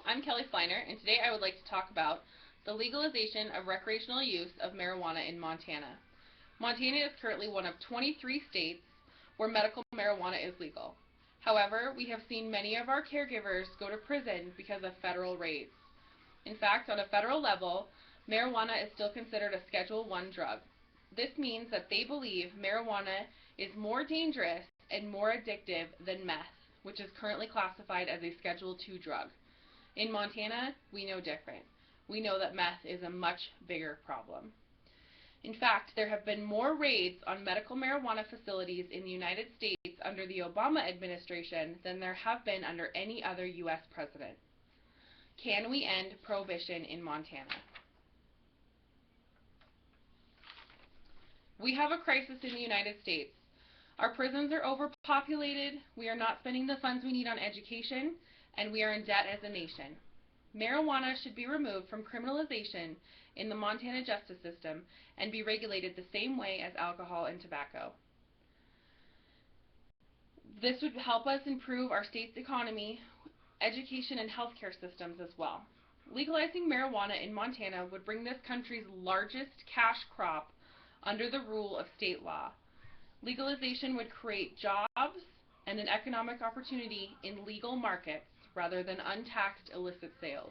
I'm Kelly Fleiner, and today I would like to talk about the legalization of recreational use of marijuana in Montana. Montana is currently one of 23 states where medical marijuana is legal. However, we have seen many of our caregivers go to prison because of federal raids. In fact, on a federal level, marijuana is still considered a Schedule I drug. This means that they believe marijuana is more dangerous and more addictive than meth, which is currently classified as a Schedule II drug. In Montana, we know different. We know that meth is a much bigger problem. In fact, there have been more raids on medical marijuana facilities in the United States under the Obama administration than there have been under any other U.S. president. Can we end prohibition in Montana? We have a crisis in the United States. Our prisons are overpopulated, we are not spending the funds we need on education, and we are in debt as a nation. Marijuana should be removed from criminalization in the Montana justice system and be regulated the same way as alcohol and tobacco. This would help us improve our state's economy, education, and healthcare systems as well. Legalizing marijuana in Montana would bring this country's largest cash crop under the rule of state law. Legalization would create jobs and an economic opportunity in legal markets rather than untaxed illicit sales.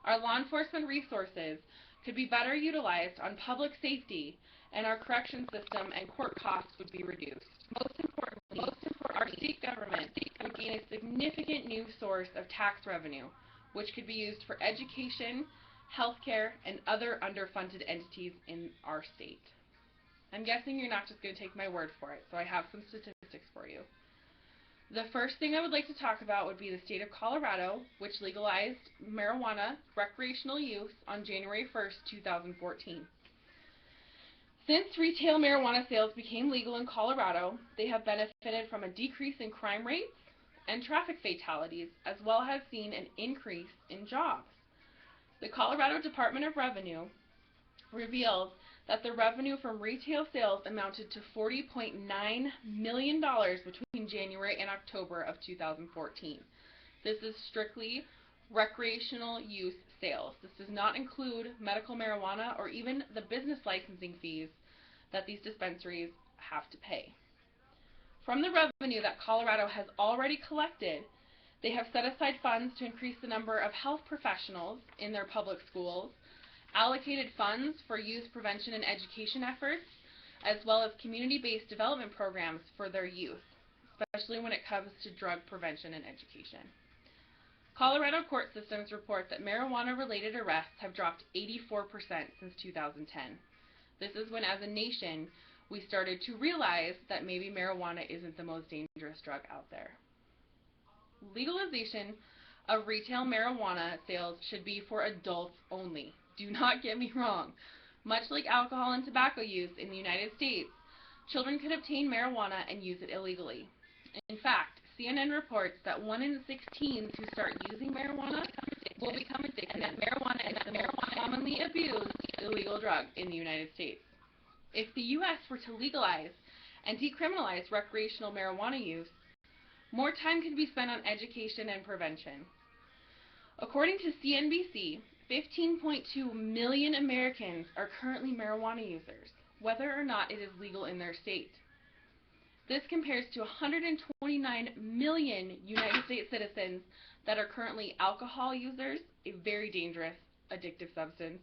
Our law enforcement resources could be better utilized on public safety, and our correction system and court costs would be reduced. Most importantly, our state government would gain a significant new source of tax revenue, which could be used for education, healthcare, and other underfunded entities in our state. I'm guessing you're not just going to take my word for it, so I have some statistics for you. The first thing I would like to talk about would be the state of Colorado, which legalized marijuana recreational use on January 1st, 2014. Since retail marijuana sales became legal in Colorado, they have benefited from a decrease in crime rates and traffic fatalities, as well as seen an increase in jobs. The Colorado Department of Revenue revealed that the revenue from retail sales amounted to $40.9 million between January and October of 2014. This is strictly recreational use sales. This does not include medical marijuana or even the business licensing fees that these dispensaries have to pay. From the revenue that Colorado has already collected, they have set aside funds to increase the number of health professionals in their public schools, allocated funds for youth prevention and education efforts, as well as community-based development programs for their youth, especially when it comes to drug prevention and education. Colorado court systems report that marijuana-related arrests have dropped 84% since 2010. This is when, as a nation, we started to realize that maybe marijuana isn't the most dangerous drug out there. Legalization of retail marijuana sales should be for adults only. Do not get me wrong. Much like alcohol and tobacco use in the United States, children could obtain marijuana and use it illegally. In fact, CNN reports that 1 in 6 teens who start using marijuana will become addicted, and that marijuana is the most commonly abused illegal drug in the United States. If the U.S. were to legalize and decriminalize recreational marijuana use, more time could be spent on education and prevention. According to CNBC, 15.2 million Americans are currently marijuana users, whether or not it is legal in their state. This compares to 129 million United States citizens that are currently alcohol users, a very dangerous addictive substance,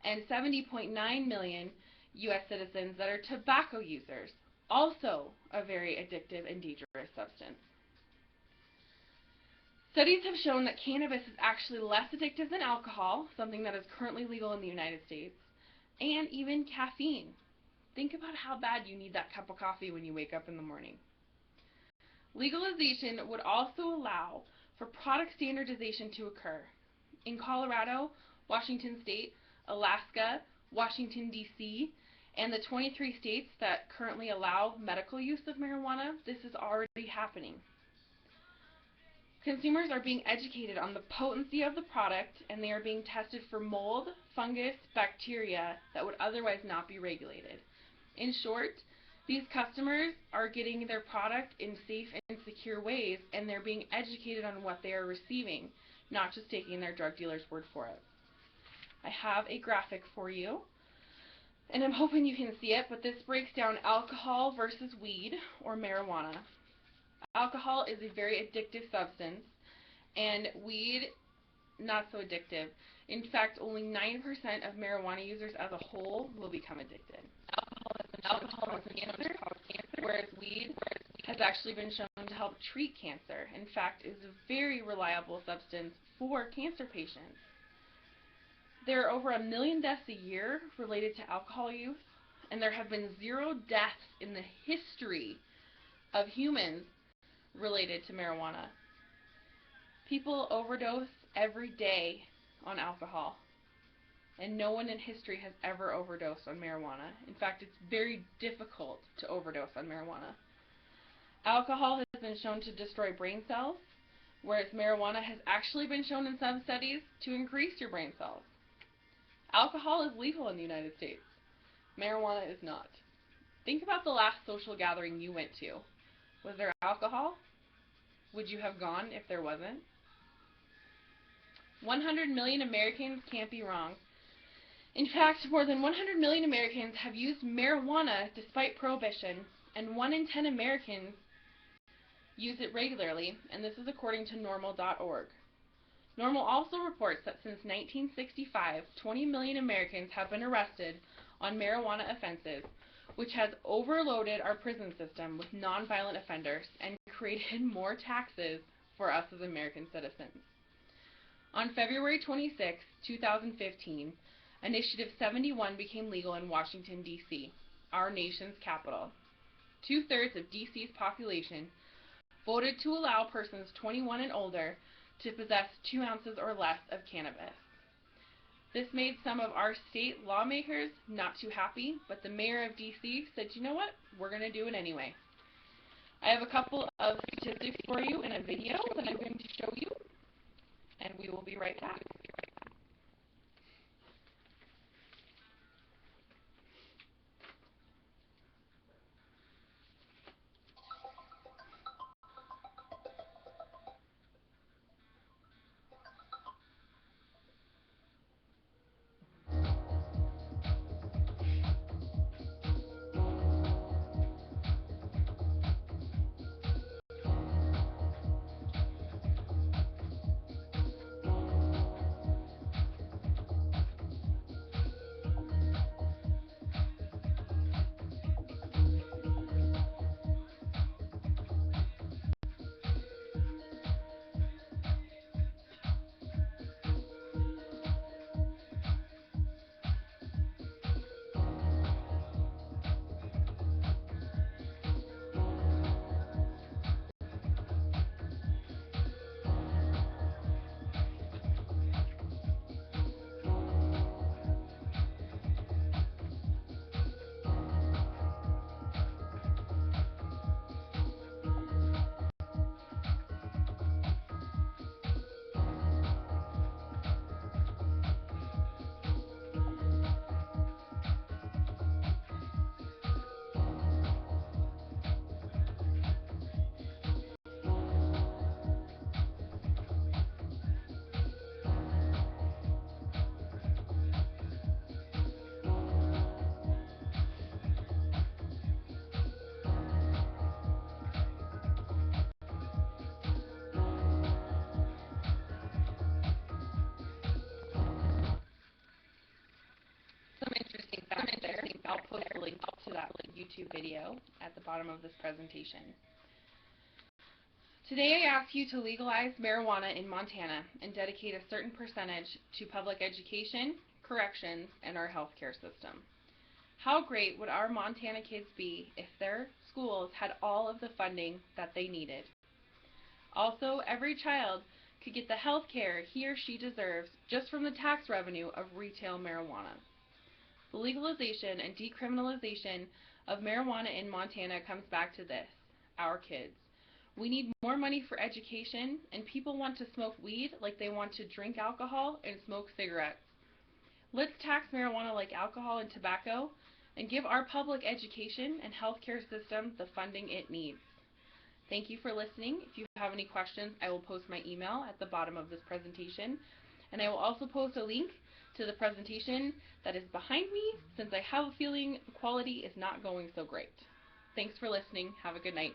and 70.9 million U.S. citizens that are tobacco users, also a very addictive and dangerous substance. Studies have shown that cannabis is actually less addictive than alcohol, something that is currently legal in the United States, and even caffeine. Think about how bad you need that cup of coffee when you wake up in the morning. Legalization would also allow for product standardization to occur. In Colorado, Washington State, Alaska, Washington, D.C., and the 23 states that currently allow medical use of marijuana, this is already happening. Consumers are being educated on the potency of the product, and they are being tested for mold, fungus, bacteria that would otherwise not be regulated. In short, these customers are getting their product in safe and secure ways, and they're being educated on what they are receiving, not just taking their drug dealer's word for it. I have a graphic for you, and I'm hoping you can see it, but this breaks down alcohol versus weed or marijuana. Alcohol is a very addictive substance, and weed, not so addictive. In fact, only 9% of marijuana users as a whole will become addicted. Alcohol has been shown to cause cancer, whereas weed has actually been shown to help treat cancer. In fact, is a very reliable substance for cancer patients. There are over 1 million deaths a year related to alcohol use, and there have been 0 deaths in the history of humans related to marijuana. People overdose every day on alcohol, and no one in history has ever overdosed on marijuana. In fact, it's very difficult to overdose on marijuana. Alcohol has been shown to destroy brain cells, whereas marijuana has actually been shown in some studies to increase your brain cells. Alcohol is legal in the United States. Marijuana is not. Think about the last social gathering you went to. Was there alcohol? Would you have gone if there wasn't? 100 million Americans can't be wrong. In fact, more than 100 million Americans have used marijuana despite prohibition, and 1 in 10 Americans use it regularly, and this is according to NORML.org. NORML also reports that since 1965, 20 million Americans have been arrested on marijuana offenses, which has overloaded our prison system with nonviolent offenders and created more taxes for us as American citizens. On February 26, 2015, Initiative 71 became legal in Washington, D.C., our nation's capital. 2/3 of D.C.'s population voted to allow persons 21 and older to possess 2 ounces or less of cannabis. This made some of our state lawmakers not too happy, but the mayor of D.C. said, you know what, we're going to do it anyway. I have a couple of statistics for you in a video that I'm going to show you, and we will be right back. I'll post a link to that YouTube video at the bottom of this presentation. Today I ask you to legalize marijuana in Montana and dedicate a certain percentage to public education, corrections, and our healthcare system. How great would our Montana kids be if their schools had all of the funding that they needed? Also, every child could get the health care he or she deserves just from the tax revenue of retail marijuana. The legalization and decriminalization of marijuana in Montana comes back to this: our kids. We need more money for education, and people want to smoke weed like they want to drink alcohol and smoke cigarettes. Let's tax marijuana like alcohol and tobacco and give our public education and healthcare system the funding it needs. Thank you for listening. If you have any questions, I will post my email at the bottom of this presentation, and I will also post a link to the presentation that is behind me, since I have a feeling quality is not going so great. Thanks for listening. Have a good night.